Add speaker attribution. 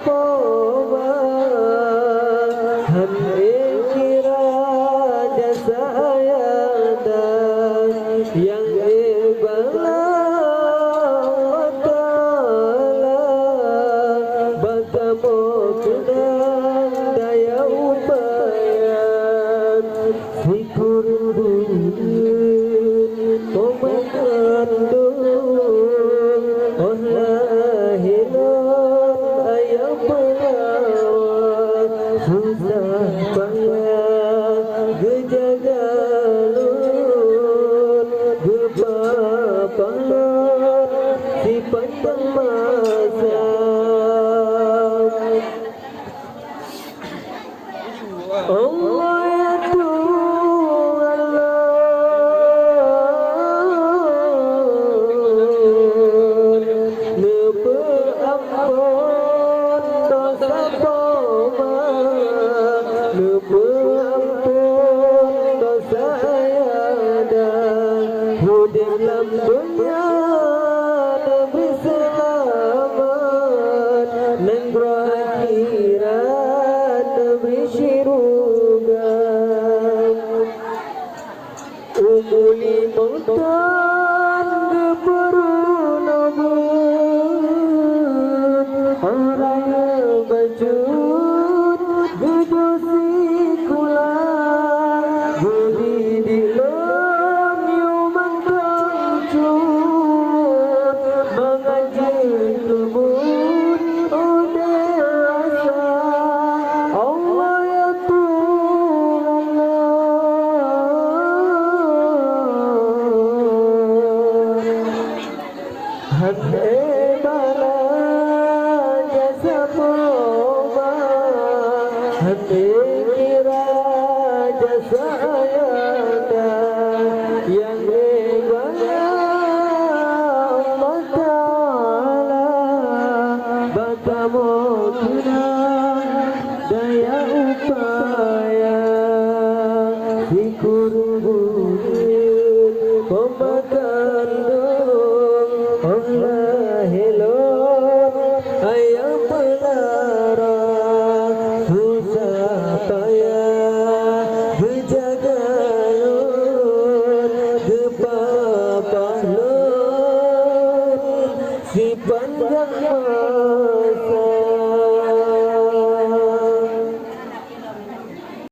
Speaker 1: poma hande kira jasa ayada yang ibala ta'ala bagamu kunang daya upayan hikurudun tomakandun lahiran ayam pelawak susah payah gejagalun gepapalan si pandang masa Allah ya Tuhan ampun dosa poma lupa ampun dosa ayada hidup dalam dunia Nabi selamat negara akhirat Nabi syurga umuli mautan Raya bajut gedosi kula budi dilon nyumang kangcut mengaji tubun ode rasa Allah ya Tuhan hati hati kira jasa ayada yang ibaya Allah Ta'ala bagamu kunang